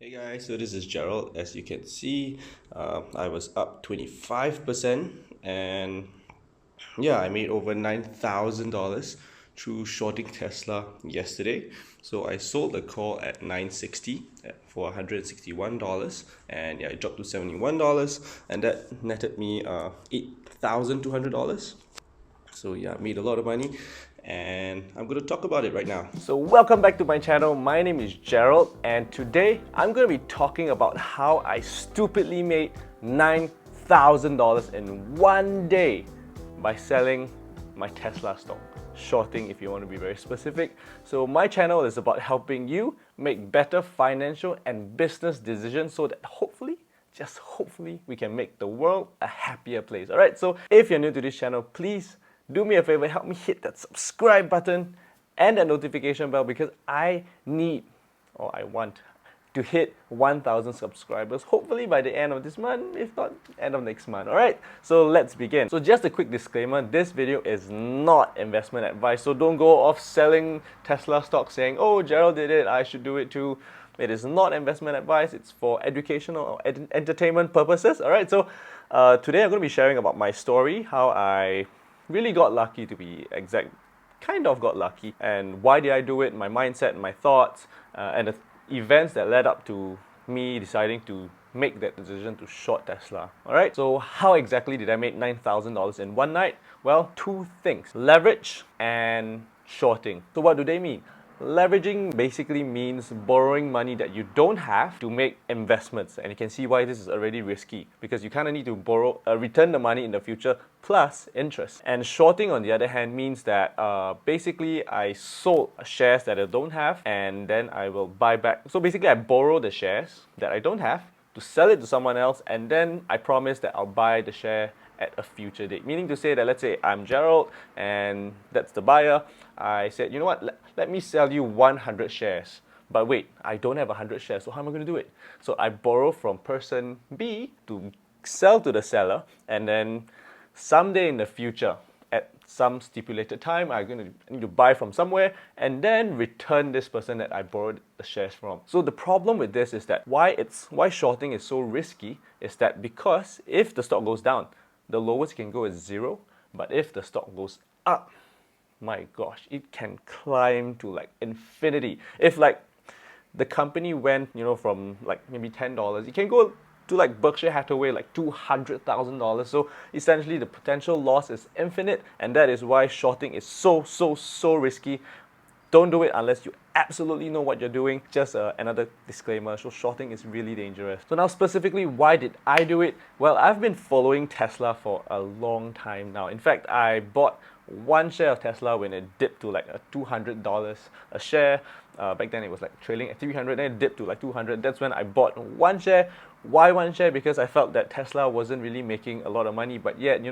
Hey guys, so this is Gerald. As you can see, I was up 25%, and yeah, I made over $9,000 through shorting Tesla yesterday. So I sold the call at 960 for $161, and yeah, it dropped to $71, and that netted me $8,200. So yeah, I made a lot of money, and I'm gonna talk about it right now. So welcome back to my channel. My name is Gerald, and today I'm going to be talking about how I stupidly made $9,000 in one day by selling my Tesla stock. Shorting, if you want to be very specific. So my channel is about helping you make better financial and business decisions so that hopefully, just hopefully, we can make the world a happier place. Alright, so if you're new to this channel, please do me a favor, help me hit that subscribe button and that notification bell, because I want to hit 1,000 subscribers, hopefully by the end of this month, if not end of next month. Alright, so let's begin. So just a quick disclaimer, this video is not investment advice, so don't go off selling Tesla stock saying, oh, Gerald did it, I should do it too. It is not investment advice, it's for educational or entertainment purposes. Alright, so today I'm going to be sharing about my story, how I really got lucky, to be exact, kind of got lucky, and why did I do it, my mindset, my thoughts, and the events that led up to me deciding to make that decision to short Tesla. Alright, so how exactly did I make $9,000 in one night? Well, two things: leverage and shorting. So what do they mean? Leveraging basically means borrowing money that you don't have to make investments, and you can see why this is already risky, because you kind of need to return the money in the future plus interest. And shorting, on the other hand, means that basically I sold shares that I don't have, and then I will buy back. So basically I borrow the shares that I don't have to sell it to someone else, and then I promise that I'll buy the share at a future date. Meaning to say that, let's say I'm Gerald and that's the buyer. I said, you know what, let me sell you 100 shares. But wait, I don't have 100 shares, so how am I going to do it? So I borrow from person B to sell to the seller, and then someday in the future, at some stipulated time, I need to buy from somewhere and then return this person that I borrowed the shares from. So the problem with this is that why shorting is so risky is that because if the stock goes down, the lowest it can go is 0, but if the stock goes up, my gosh, it can climb to like infinity. If like the company went, from like maybe $10, it can go to like Berkshire Hathaway, like $200,000. So essentially the potential loss is infinite, and that is why shorting is so risky. Don't do it unless you absolutely know what you're doing. Just another disclaimer, so shorting is really dangerous. So now specifically, why did I do it? Well, I've been following Tesla for a long time now. In fact, I bought one share of Tesla when it dipped to like $200 a share. Back then it was like trailing at 300, then it dipped to like 200. That's when I bought one share. Why one share? Because I felt that Tesla wasn't really making a lot of money, but yet,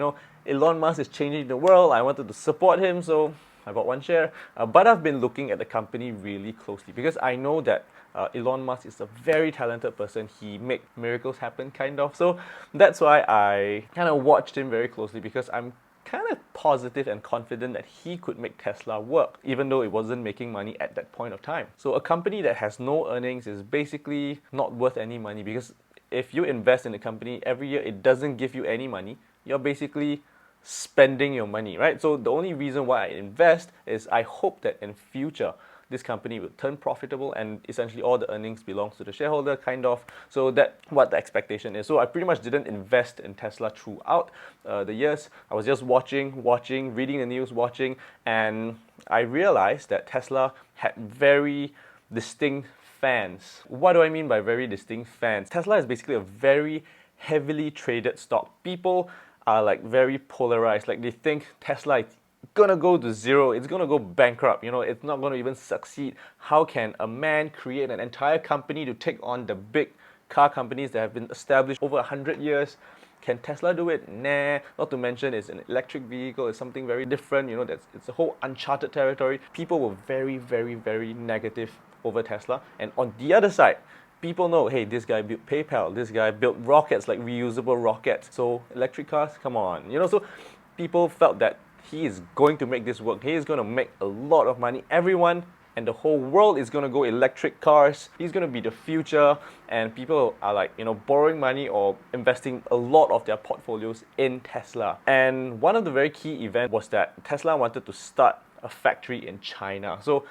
Elon Musk is changing the world. I wanted to support him, so I bought one share. But I've been looking at the company really closely because I know that Elon Musk is a very talented person. He makes miracles happen, kind of. So that's why I kind of watched him very closely, because I'm kind of positive and confident that he could make Tesla work, even though it wasn't making money at that point of time. So a company that has no earnings is basically not worth any money, because if you invest in a company every year, it doesn't give you any money. You're basically spending your money, right? So the only reason why I invest is I hope that in future this company will turn profitable, and essentially all the earnings belongs to the shareholder, kind of. So that's what the expectation is. So I pretty much didn't invest in Tesla throughout the years. I was just watching, reading the news, and I realized that Tesla had very distinct fans. What do I mean by very distinct fans? Tesla is basically a very heavily traded stock. People are like very polarized. Like they think Tesla is gonna go to zero, it's gonna go bankrupt, it's not gonna even succeed. How can a man create an entire company to take on the big car companies that have been established over 100 years? Can Tesla do it? Nah. Not to mention it's an electric vehicle, it's something very different, it's a whole uncharted territory. People were very negative over Tesla. And on the other side, people know, hey, this guy built PayPal, this guy built rockets, like reusable rockets. So electric cars, come on. So people felt that he is going to make this work. He is going to make a lot of money. Everyone and the whole world is going to go electric cars. He's going to be the future, and people are like, borrowing money or investing a lot of their portfolios in Tesla. And one of the very key events was that Tesla wanted to start a factory in China. So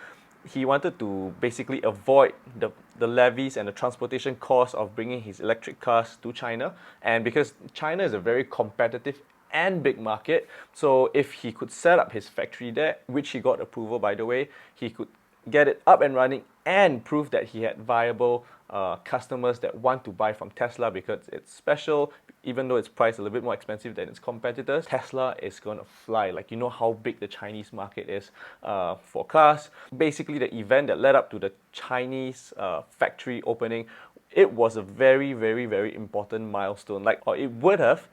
he wanted to basically avoid the levies and the transportation costs of bringing his electric cars to China. And because China is a very competitive and big market, so if he could set up his factory there, which he got approval by the way, he could get it up and running and prove that he had viable customers that want to buy from Tesla because it's special, even though it's priced a little bit more expensive than its competitors. Tesla is going to fly. Like, you know how big the Chinese market is for cars. Make the event that led up to the Chinese factory opening, it was a very, very, very important milestone. Or it would have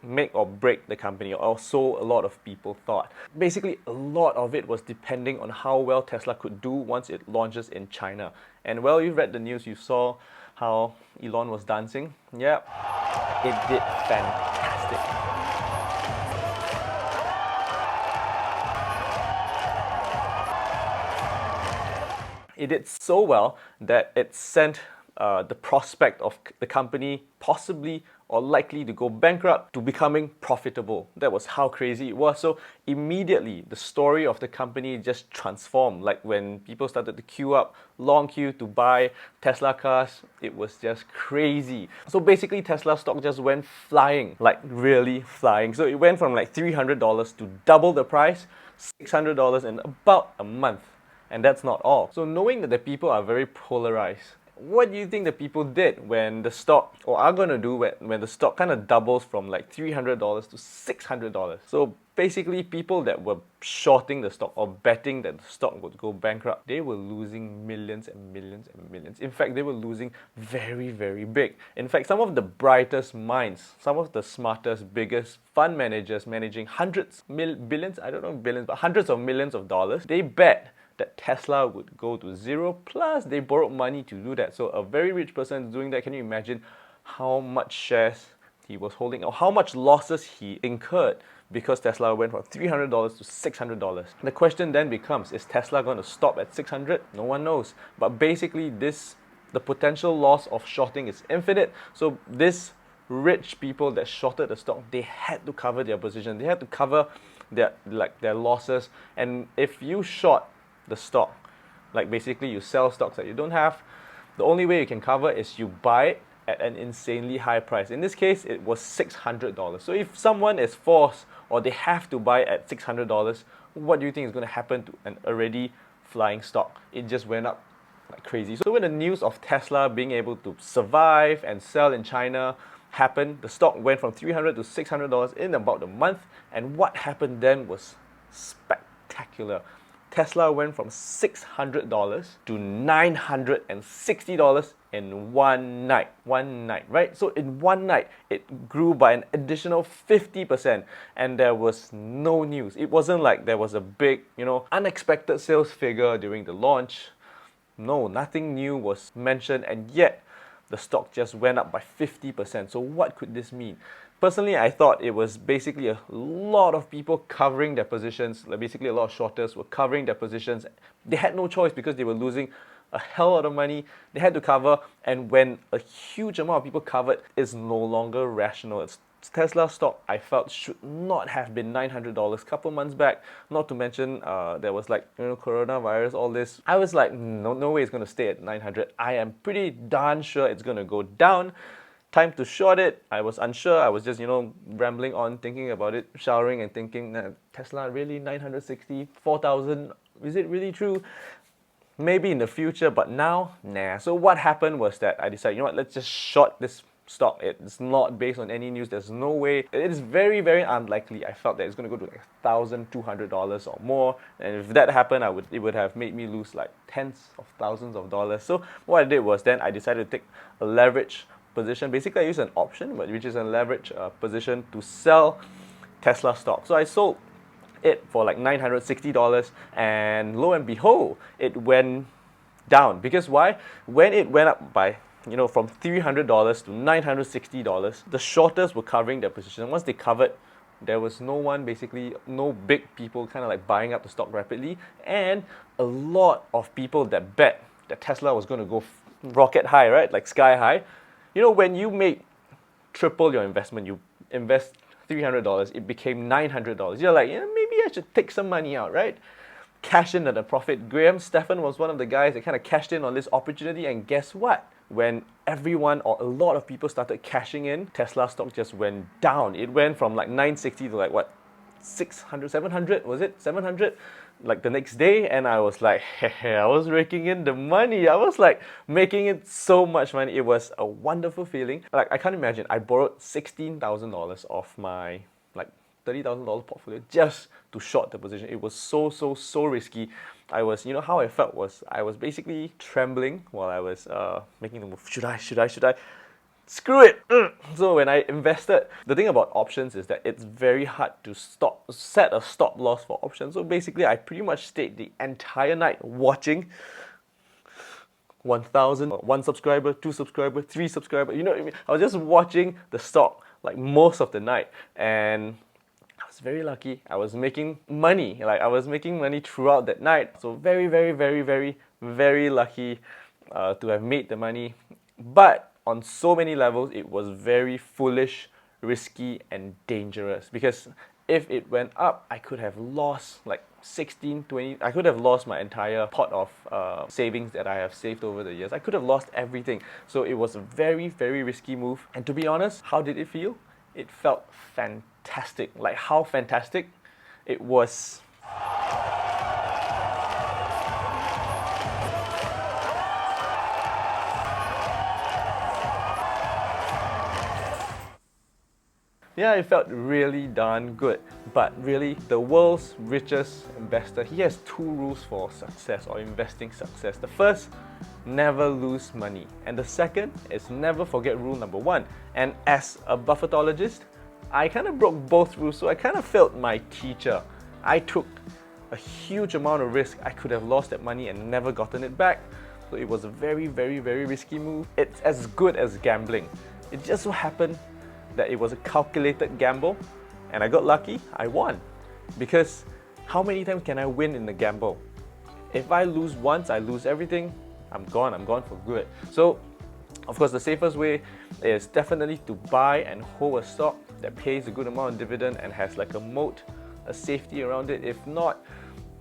make or break the company, or so a lot of people thought. Basically, a lot of it was depending on how well Tesla could do once it launches in China. And well, you read the news, you saw how Elon was dancing. Yeah, it did fantastic. It did so well that it sent the prospect of the company possibly or likely to go bankrupt to becoming profitable. That was how crazy it was. So immediately, the story of the company just transformed. Like when people started to queue up, long queue to buy Tesla cars, it was just crazy. So basically, Tesla stock just went flying, like really flying. So it went from like $300 to double the price, $600 in about a month. And that's not all. So knowing that the people are very polarized, what do you think the people did when the stock, or are going to do when the stock kind of doubles from like $300 to $600? So basically, people that were shorting the stock or betting that the stock would go bankrupt, they were losing millions and millions and millions. In fact, they were losing very, very big. In fact, some of the brightest minds, some of the smartest, biggest fund managers managing billions, I don't know billions, but hundreds of millions of dollars, they bet that Tesla would go to zero, plus they borrowed money to do that. So a very rich person is doing that. Can you imagine how much shares he was holding or how much losses he incurred because Tesla went from $300 to $600? The question then becomes, is Tesla going to stop at 600? No one knows. But basically the potential loss of shorting is infinite. So this rich people that shorted the stock, they had to cover their position. They had to cover their losses. And if you short the stock, like basically you sell stocks that you don't have, the only way you can cover is you buy it at an insanely high price. In this case, it was $600. So if someone is forced or they have to buy at $600, what do you think is going to happen to an already flying stock? It just went up like crazy. So when the news of Tesla being able to survive and sell in China happened, the stock went from $300 to $600 in about a month. And what happened then was spectacular. Tesla went from $600 to $960 in one night. Right? So in one night, it grew by an additional 50%, and there was no news. It wasn't like there was a big, unexpected sales figure during the launch. No, nothing new was mentioned, and yet the stock just went up by 50%. So what could this mean? Personally, I thought it was basically a lot of people covering their positions, basically a lot of shorters were covering their positions. They had no choice because they were losing a hell lot of money. They had to cover, and when a huge amount of people covered, it's no longer rational. Tesla stock, I felt, should not have been $900 a couple months back. Not to mention, there was coronavirus, all this. I was like, no way it's going to stay at 900. I am pretty darn sure it's going to go down. Time to short it. I was unsure. I was just, rambling on, thinking about it, showering and thinking, Tesla really 960, 4,000, is it really true? Maybe in the future, but now, nah. So what happened was that I decided, let's just short this stock. It's not based on any news. There's no way. It is very, very unlikely. I felt that it's going to go to like $1,200 or more. And if that happened, it would have made me lose like tens of thousands of dollars. So what I did was then I decided to take a leverage position. Basically, I used an option, which is a leverage position to sell Tesla stock. So I sold it for like $960, and lo and behold, it went down. Because why? When it went up by from $300 to $960, the shorters were covering their position. Once they covered, There was no one, basically, no big people kind of like buying up the stock rapidly, and a lot of people that bet that Tesla was going to go rocket high, right? Like sky high. You know, when you make triple your investment, you invest $300, it became $900. You're like, yeah, maybe I should take some money out, right? Cash in at a profit. Graham Stephan was one of the guys that kind of cashed in on this opportunity, and guess what? When everyone or a lot of people started cashing in, Tesla stock just went down. It went from like 960 to like what, 600, 700, was it? 700? Like the next day, and I was like, hey, I was raking in the money. I was like making it so much money. It was a wonderful feeling. Like, I can't imagine. I borrowed $16,000 off my like $30,000 portfolio just to short the position. It was so risky. I was, you know, how I felt was I was basically trembling while I was making the move. Should I? Screw it. So when I invested, the thing about options is that it's very hard to set a stop loss for options. So basically, I pretty much stayed the entire night watching 1,000, 1 subscriber, 2 subscriber, 3 subscriber. You know what I mean? I was just watching the stock like most of the night, and I was very lucky. I was making money. Like, I was making money throughout that night. So very lucky to have made the money. But on so many levels, it was very foolish, risky, and dangerous. Because if it went up, I could have lost like 16, 20, I could have lost my entire pot of savings that I have saved over the years. I could have lost everything. So it was a very risky move. And to be honest, how did it feel? It felt fantastic. Like, how fantastic? It was... Yeah, it felt really darn good. But really, the world's richest investor, he has 2 rules for success or investing success. The first, never lose money. And the second is never forget rule number 1. And as a buffetologist, I kind of broke both rules, so I kind of failed my teacher. I took a huge amount of risk. I could have lost that money and never gotten it back. So it was a very risky move. It's as good as gambling. It just so happened that it was a calculated gamble, and I got lucky. I won. Because how many times can I win in the gamble? If I lose once, I lose everything. I'm gone for good. So, of course, the safest way is definitely to buy and hold a stock that pays a good amount of dividend and has like a moat, a safety around it. If not,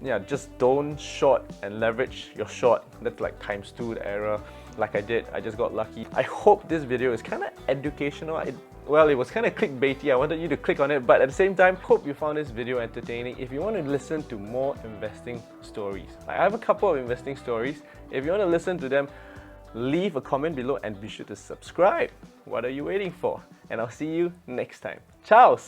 yeah, just don't short and leverage your short. That's like ×2 the error. Like I did, I just got lucky. I hope this video is kind of educational. Well, it was kind of clickbaity. I wanted you to click on it, but at the same time, hope you found this video entertaining. If you want to listen to more investing stories, I have a couple of investing stories. If you want to listen to them, leave a comment below and be sure to subscribe. What are you waiting for? And I'll see you next time. Ciao!